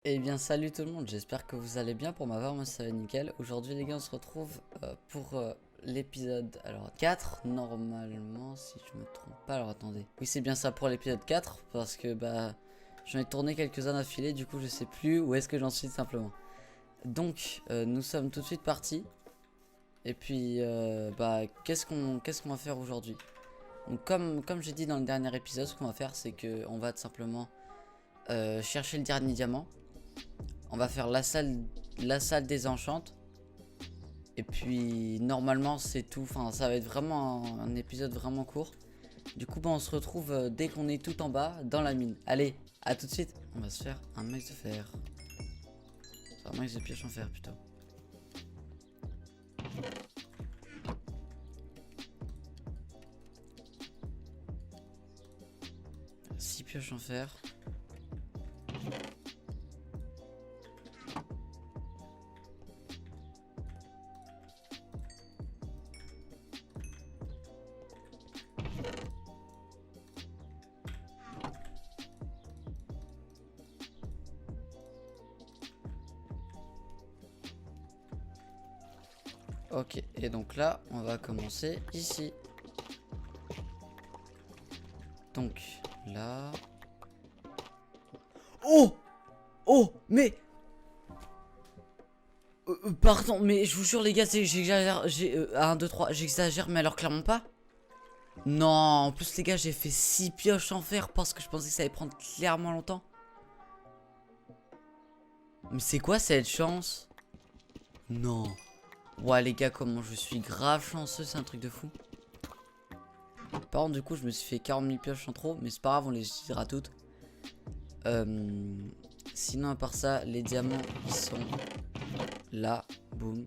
Eh bien salut tout le monde, j'espère que vous allez bien. Pour ma part moi ça va nickel. Aujourd'hui les gars on se retrouve pour l'épisode 4 normalement si je me trompe pas. Alors attendez, oui c'est bien ça pour l'épisode 4 parce que bah j'en ai tourné quelques-uns d'affilée, du coup je sais plus où est-ce que j'en suis simplement. Donc nous sommes tout de suite partis. Et puis bah qu'est-ce qu'on va faire aujourd'hui. Donc comme j'ai dit dans le dernier épisode, ce qu'on va faire c'est que on va tout simplement chercher le dernier diamant. On va faire la salle des enchantes. Et puis normalement c'est tout. Enfin ça va être vraiment un épisode vraiment court. Du coup bah, on se retrouve dès qu'on est tout en bas dans la mine. Allez, à tout de suite. On va se faire un max de fer. Enfin, un max de pioche en fer plutôt. Six pioches en fer. Ok, et donc là, on va commencer ici. Donc, là... Oh! Oh! Mais... pardon, mais je vous jure les gars, j'exagère, 1, 2, 3, j'exagère, mais alors clairement pas. Non, en plus les gars, j'ai fait 6 pioches en fer parce que je pensais que ça allait prendre clairement longtemps. Mais c'est quoi cette chance? Non. Ouais les gars, comment je suis grave chanceux, c'est un truc de fou. Par contre du coup je me suis fait 40 000 pioches en trop, mais c'est pas grave, on les utilisera toutes. Sinon à part ça, les diamants ils sont là, boum.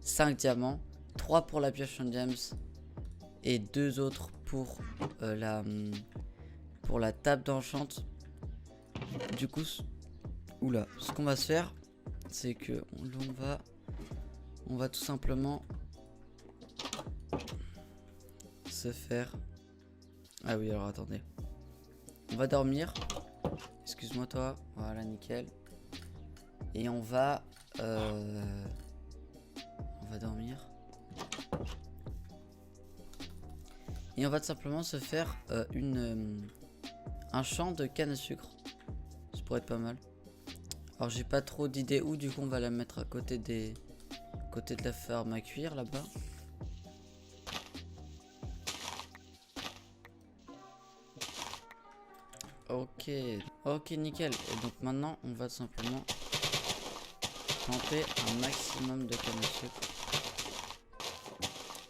5 diamants, 3 pour la pioche en gems et 2 autres pour la table d'enchante. Du coup, oula, ce qu'on va se faire, c'est que on va tout simplement se faire... Ah oui, alors attendez. On va dormir. Excuse-moi toi. Voilà, nickel. Et on va dormir. Et on va tout simplement se faire un champ de canne à sucre. Ça pourrait être pas mal. Alors j'ai pas trop d'idées où, du coup on va la mettre à côté de la ferme à cuire là-bas. Ok, ok nickel. Et donc maintenant on va tout simplement planter un maximum de canne à sucre.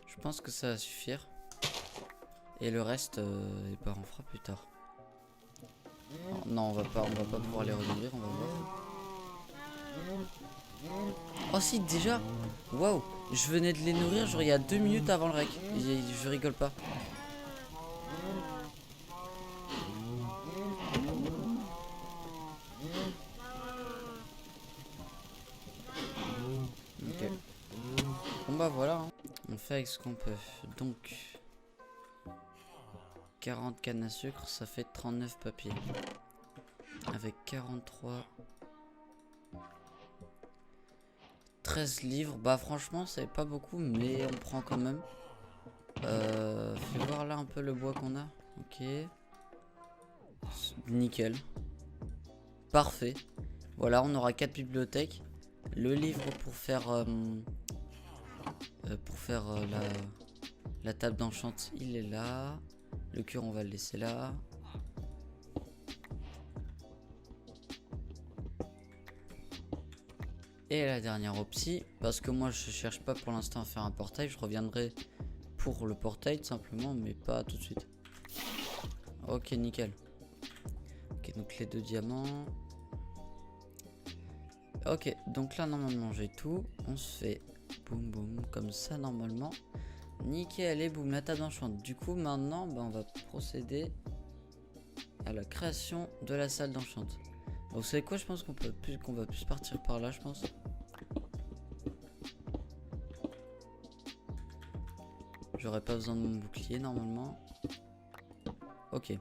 Je pense que ça va suffire. Et le reste, bah, on fera plus tard. Oh, non, on va pas pouvoir les renourrir, on va voir. Oh si, déjà. Waouh, je venais de les nourrir genre il y a 2 minutes avant le rec. Je rigole pas. Ok. Bon bah voilà, hein. On fait avec ce qu'on peut. Donc 40 cannes à sucre, ça fait 39 papiers. Avec 43... 13 livres, bah franchement c'est pas beaucoup, mais on prend quand même. Fais voir là un peu le bois qu'on a. Ok. Nickel. Parfait. Voilà, on aura 4 bibliothèques. Le livre pour faire la table d'enchante, il est là. Le cure, on va le laisser là. Et la dernière optie, parce que moi je cherche pas pour l'instant à faire un portail, je reviendrai pour le portail tout simplement, mais pas tout de suite. Ok, nickel. Ok, donc les 2 diamants. Ok, donc là normalement j'ai tout. On se fait boum boum comme ça normalement. Nickel, et boum, la table d'enchant. Du coup maintenant bah, on va procéder à la création de la salle d'enchante. Bon, vous savez quoi, je pense qu'on va plus partir par là, je pense. J'aurais pas besoin de mon bouclier normalement. Ok.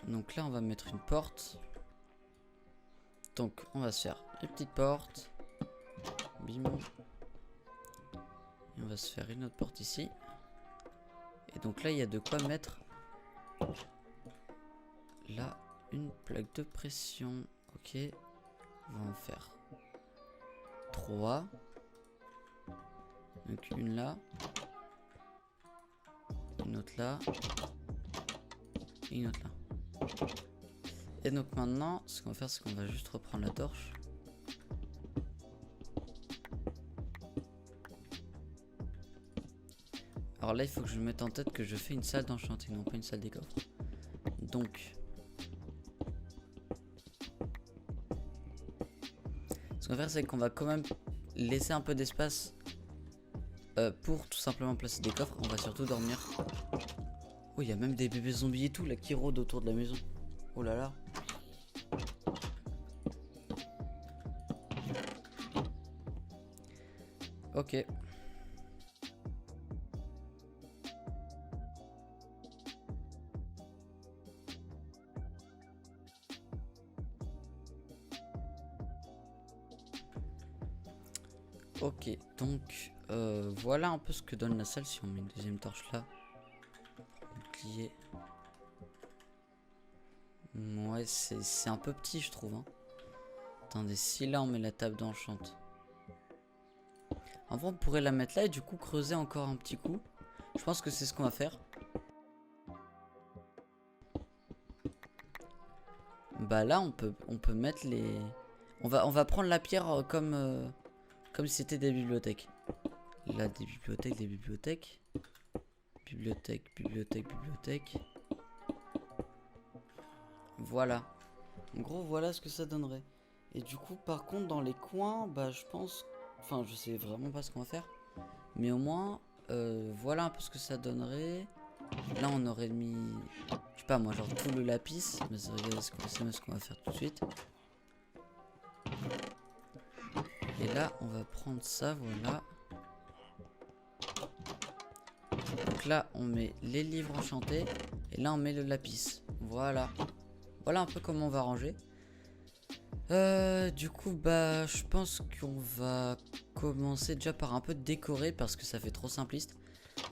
Donc là on va mettre une porte. Donc on va se faire une petite porte. Bim. Et on va se faire une autre porte ici. Et donc là il y a de quoi mettre là une plaque de pression. Ok. On va en faire 3. Donc une là. Une autre là. Et une autre là. Et donc maintenant, ce qu'on va faire, c'est qu'on va juste reprendre la torche. Alors là, il faut que je me mette en tête que je fais une salle d'enchanting, non pas une salle des coffres. Donc, ce qu'on va faire, c'est qu'on va quand même laisser un peu d'espace pour tout simplement placer des coffres. On va surtout dormir. Oh, il y a même des bébés zombies et tout là qui rôdent autour de la maison. Oh là là. Ok. Ok, donc voilà un peu ce que donne la salle si on met une deuxième torche là. Bouclier. Ouais, c'est un peu petit, je trouve. Hein. Attendez, si là on met la table d'enchante. En vrai, on pourrait la mettre là et du coup creuser encore un petit coup. Je pense que c'est ce qu'on va faire. Bah là, on peut mettre les... On va prendre la pierre comme si c'était des bibliothèques. Là, des bibliothèques, des bibliothèques. Bibliothèque, bibliothèque, bibliothèque. Voilà. En gros, voilà ce que ça donnerait. Et du coup, par contre, dans les coins, bah je pense... Enfin, je sais vraiment pas ce qu'on va faire. Mais au moins, voilà un peu ce que ça donnerait. Là, on aurait mis... Je sais pas moi, genre tout le lapis. Mais regardez ce qu'on va faire tout de suite. Et là, on va prendre ça, voilà. Donc là, on met les livres enchantés. Et là, on met le lapis. Voilà. Voilà un peu comment on va ranger. Du coup, bah, je pense qu'on va commencer déjà par un peu décorer parce que ça fait trop simpliste.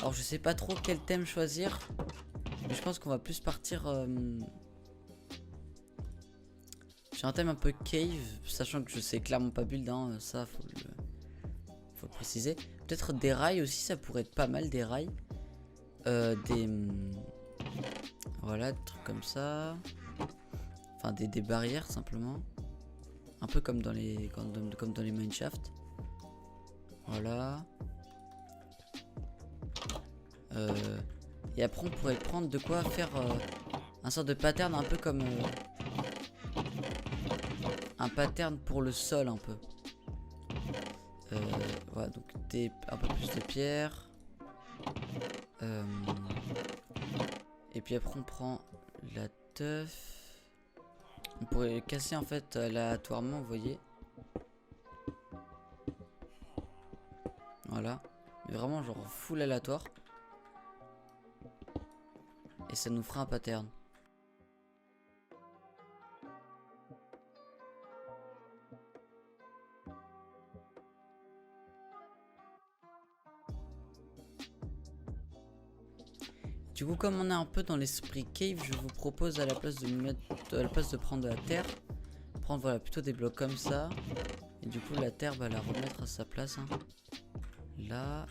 Alors, je sais pas trop quel thème choisir. Mais je pense qu'on va plus partir sur un thème un peu cave. Sachant que je sais clairement pas build, hein, ça, faut le préciser. Peut-être des rails aussi, ça pourrait être pas mal, des rails. Voilà, des trucs comme ça. Enfin, des barrières simplement. Un peu comme dans les mineshaft. Voilà. Et après on pourrait prendre de quoi faire un sort de pattern un peu comme un pattern pour le sol un peu. Voilà, donc un peu plus de pierre. Et puis après on prend la teuf. On pourrait casser en fait aléatoirement, vous voyez. Voilà. Mais vraiment genre full aléatoire. Et ça nous fera un pattern. Du coup, comme on est un peu dans l'esprit cave, je vous propose à la place de prendre de la terre, prendre voilà plutôt des blocs comme ça. Et du coup, la terre, bah, la remettre à sa place. Hein. Là.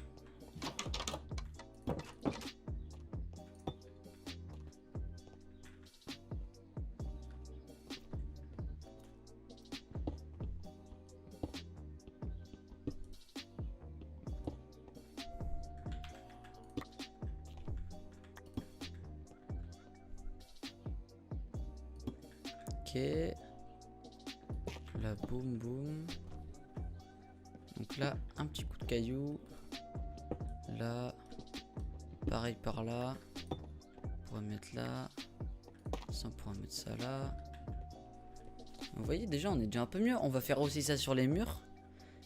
Ok. Là, boum boum. Donc là, un petit coup de caillou. Là. Pareil par là. On pourrait mettre là. Ça, on pourrait mettre ça là. Vous voyez, déjà, on est déjà un peu mieux. On va faire aussi ça sur les murs.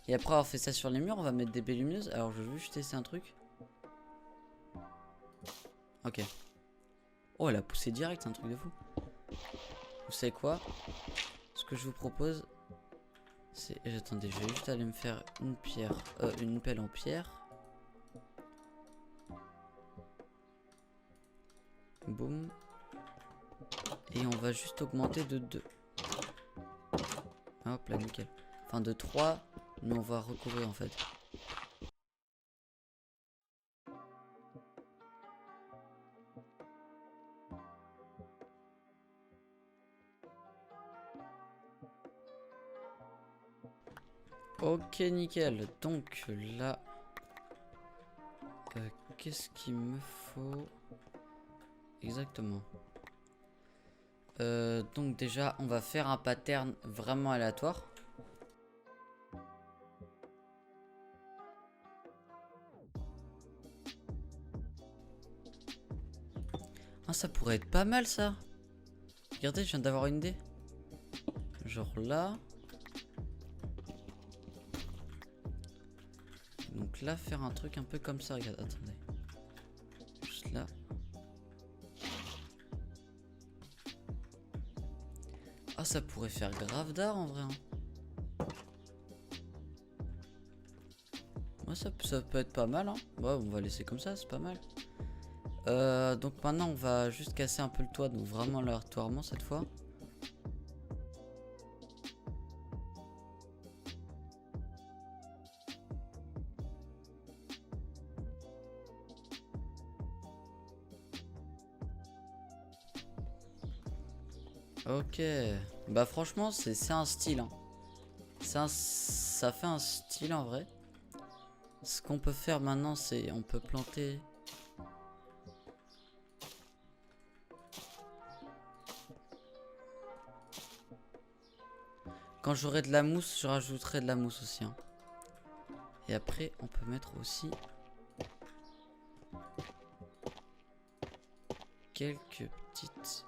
Et après avoir fait ça sur les murs, on va mettre des baies lumineuses. Alors, je veux juste tester un truc. Ok. Oh, elle a poussé direct, c'est un truc de fou. Vous savez quoi? Ce que je vous propose, Attendez, je vais juste aller me faire une pierre, une pelle en pierre. Boum. Et on va juste augmenter de 2. Hop là, nickel. Enfin de 3, mais on va recouvrir en fait. Ok, nickel. Donc là, qu'est-ce qu'il me faut exactement? Donc déjà, on va faire un pattern vraiment aléatoire. Ah, ça pourrait être pas mal ça. Regardez, je viens d'avoir une idée. Genre là. Donc là, faire un truc un peu comme ça. Regarde, attendez. Juste là. Ah, ça pourrait faire grave d'art en vrai. Hein. Ouais, ça peut être pas mal. Hein. Ouais, on va laisser comme ça, c'est pas mal. Donc maintenant, on va juste casser un peu le toit. Donc vraiment aléatoirement cette fois. Ok, bah franchement c'est un style hein. Ça fait un style en vrai. Ce qu'on peut faire maintenant c'est on peut planter. Quand j'aurai de la mousse je rajouterai de la mousse aussi hein. Et après on peut mettre aussi quelques petites...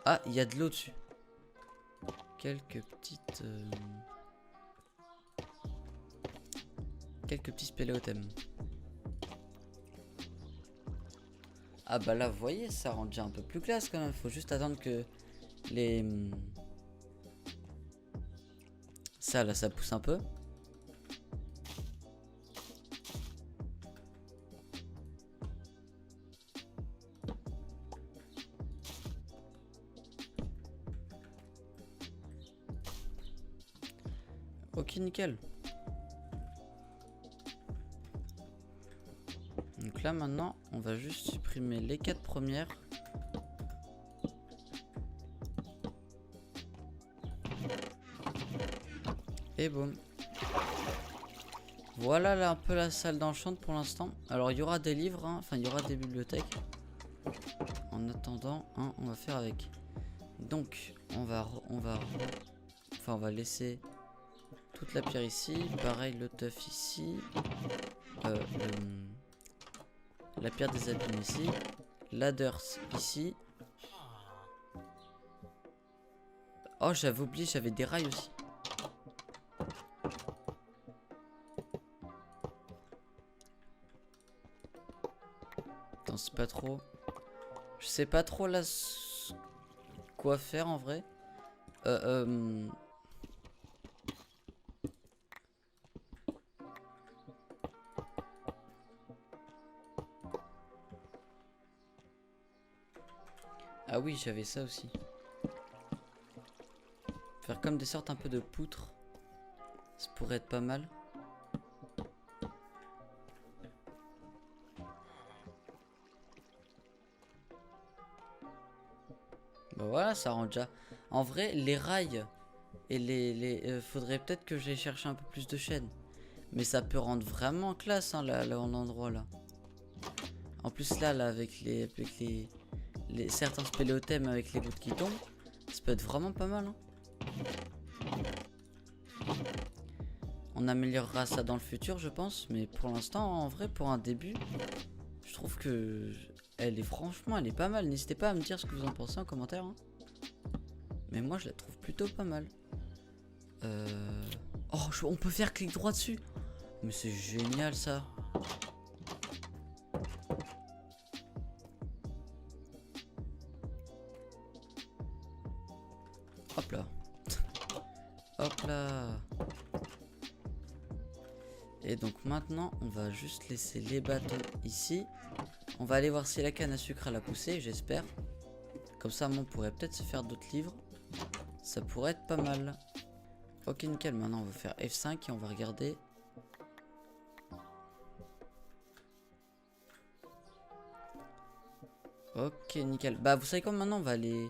Ah, il y a de l'eau dessus. Quelques petites... Quelques petits spéléothèmes. Ah bah là, vous voyez, ça rend déjà un peu plus classe quand même. Faut juste attendre que les... Ça, là, ça pousse un peu. Ok, nickel. Donc là, maintenant, on va juste supprimer les 4 premières. Et boum. Voilà là un peu la salle d'enchant pour l'instant. Alors il y aura des livres, hein. Enfin il y aura des bibliothèques. En attendant, hein, on va faire avec. Donc on va laisser toute la pierre ici. Pareil le teuf ici. La pierre des abîmes ici. Ladders ici. Oh j'avais oublié, j'avais des rails aussi. Attends, c'est pas trop. Je sais pas trop là quoi faire en vrai. Ah oui, j'avais ça aussi. Faire comme des sortes un peu de poutres. Ça pourrait être pas mal. Bah voilà, ça rend déjà. En vrai, les rails et faudrait peut-être que j'aille chercher un peu plus de chaînes. Mais ça peut rendre vraiment classe hein, là, l'endroit là. En plus là, avec certains spéléothèmes avec les gouttes qui tombent, ça peut être vraiment pas mal. Hein. On améliorera ça dans le futur, je pense. Mais pour l'instant, en vrai, pour un début, je trouve que franchement, elle est pas mal. N'hésitez pas à me dire ce que vous en pensez en commentaire. Hein. Mais moi, je la trouve plutôt pas mal. Oh, on peut faire clic droit dessus. Mais c'est génial ça. Hop là. Hop là. Et donc maintenant, on va juste laisser les bâtons ici. On va aller voir si la canne à sucre elle a poussé, j'espère. Comme ça, on pourrait peut-être se faire d'autres livres. Ça pourrait être pas mal. Ok, nickel. Maintenant, on va faire F5 et on va regarder. Ok, nickel. Bah, vous savez quoi, maintenant, on va aller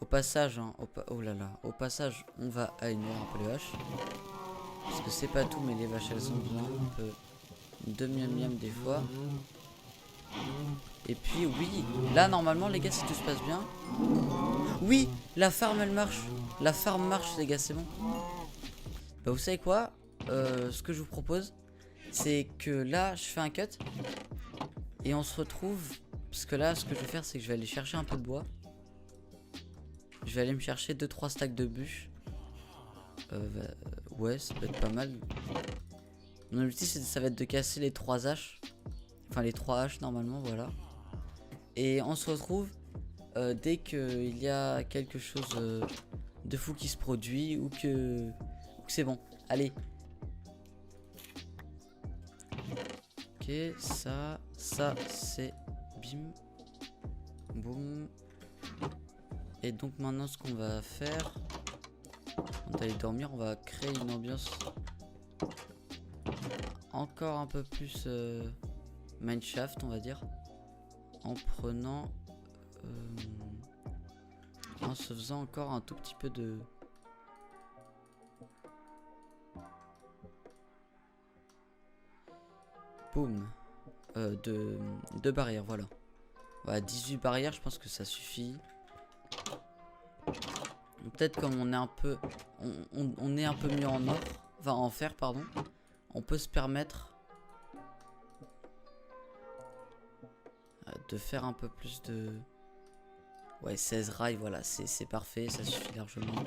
au passage. Hein, oh là là. Au passage, on va améliorer un peu les vaches. Parce que c'est pas tout, mais les vaches, elles ont besoin un peu de miam miam des fois. Et puis, oui. Là, normalement, les gars, si tout se passe bien. Oui, la farm, elle marche. La farm marche, les gars, c'est bon. Bah, vous savez quoi, ce que je vous propose, c'est que là, je fais un cut. Et on se retrouve. Parce que là, ce que je vais faire, c'est que je vais aller chercher un peu de bois. Je vais aller me chercher 2-3 stacks de bûches. Ouais, ça peut être pas mal. Mon objectif, ça va être de casser les 3 haches. Enfin, les 3 haches, normalement, voilà. Et on se retrouve dès qu'il y a quelque chose de fou qui se produit ou que c'est bon. Allez. Ok, ça c'est bim, boum. Et donc maintenant ce qu'on va faire, on va aller dormir, on va créer une ambiance encore un peu plus mineshaft, on va dire, en prenant, en se faisant encore un tout petit peu de boum, de barrières, voilà. Voilà, 18 barrières, je pense que ça suffit. Peut-être comme on est un peu, on est un peu mieux en or, enfin en fer, pardon. On peut se permettre de faire un peu plus de... Ouais, 16 rails, voilà, c'est parfait, ça suffit largement.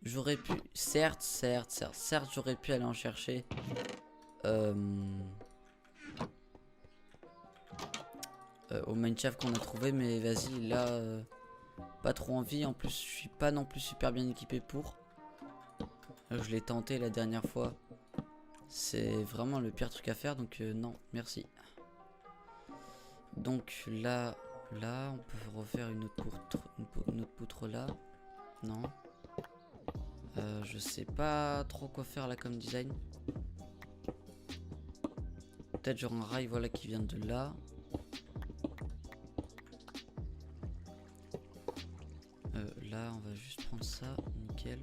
J'aurais pu, certes, j'aurais pu aller en chercher au mineshaft qu'on a trouvé, mais vas-y, là, pas trop envie. En plus, je suis pas non plus super bien équipé pour. Je l'ai tenté la dernière fois. C'est vraiment le pire truc à faire, donc non, merci. Donc là, on peut refaire une autre poutre là. Non. Je sais pas trop quoi faire là comme design. Peut-être genre un rail, voilà, qui vient de là. Là, on va juste prendre ça, nickel.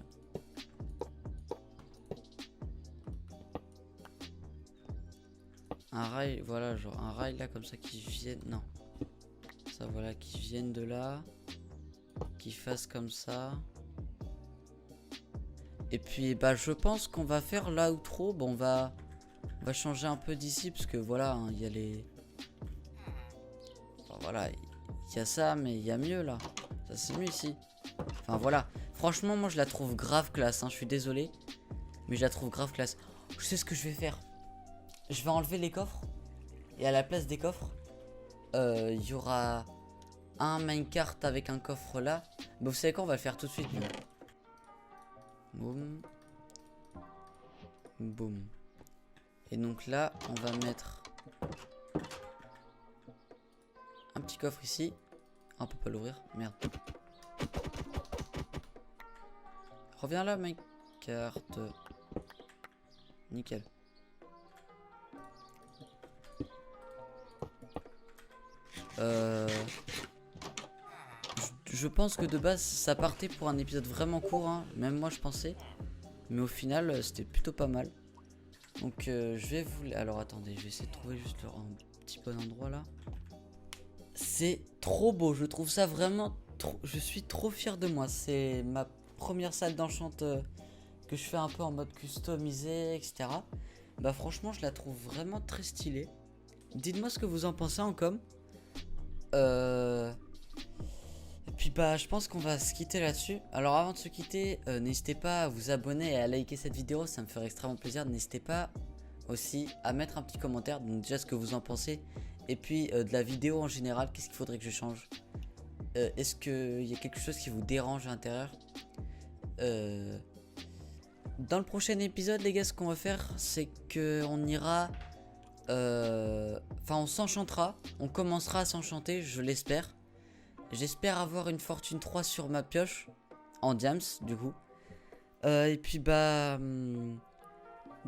Un rail, voilà, genre un rail là comme ça qui vienne, non. Ça voilà, qui vienne de là. Qui fasse comme ça. Et puis bah je pense qu'on va faire là ou trop. Bon, on va changer un peu d'ici parce que voilà, il y a les... Enfin, voilà, il y a ça, mais il y a mieux là. Ça c'est mieux ici. Enfin voilà, franchement moi je la trouve grave classe, hein. Je suis désolé, mais je la trouve grave classe. Je sais ce que je vais faire. Je vais enlever les coffres. Et à la place des coffres, il y aura un minecart avec un coffre là. Mais vous savez quoi, on va le faire tout de suite. Boum. Boum. Et donc là, on va mettre un petit coffre ici. Ah, on peut pas l'ouvrir, merde. Reviens là, minecart. Nickel. Je pense que de base ça partait pour un épisode vraiment court, hein. Même moi je pensais. Mais au final c'était plutôt pas mal. Donc je vais vous... Alors attendez, je vais essayer de trouver juste un petit bon endroit là. C'est trop beau, je trouve ça vraiment trop... Je suis trop fier de moi. C'est ma première salle d'enchant que je fais un peu en mode customisé, etc. Bah franchement je la trouve vraiment très stylée. Dites-moi ce que vous en pensez en com. Et puis bah je pense qu'on va se quitter là-dessus. Alors avant de se quitter, n'hésitez pas à vous abonner et à liker cette vidéo, ça me ferait extrêmement plaisir. N'hésitez pas aussi à mettre un petit commentaire, donc déjà ce que vous en pensez. Et puis de la vidéo en général, qu'est-ce qu'il faudrait que je change. Est-ce qu'il y a quelque chose qui vous dérange à l'intérieur, Dans le prochain épisode, les gars, ce qu'on va faire, c'est que on ira... Enfin, on s'enchantera. On commencera à s'enchanter, je l'espère. J'espère avoir une fortune 3 sur ma pioche. En diams, du coup. Et puis, dans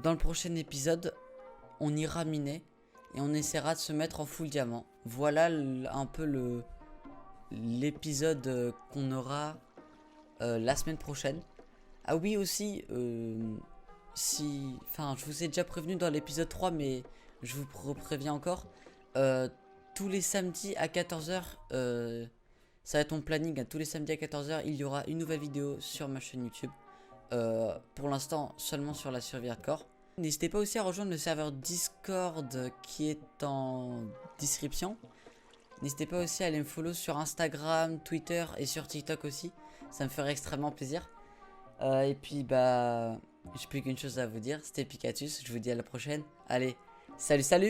le prochain épisode, on ira miner. Et on essaiera de se mettre en full diamant. Voilà un peu l'épisode qu'on aura la semaine prochaine. Ah oui aussi, enfin je vous ai déjà prévenu dans l'épisode 3 mais je vous préviens encore. Tous les samedis à 14h, ça va être mon planning, hein, tous les samedis à 14h il y aura une nouvelle vidéo sur ma chaîne YouTube. Pour l'instant seulement sur la survie hardcore. N'hésitez pas aussi à rejoindre le serveur Discord qui est en description. N'hésitez pas aussi à aller me follow sur Instagram, Twitter et sur TikTok aussi. Ça me ferait extrêmement plaisir. Et puis j'ai plus qu'une chose à vous dire. C'était Pikatus, je vous dis à la prochaine. Allez, salut salut!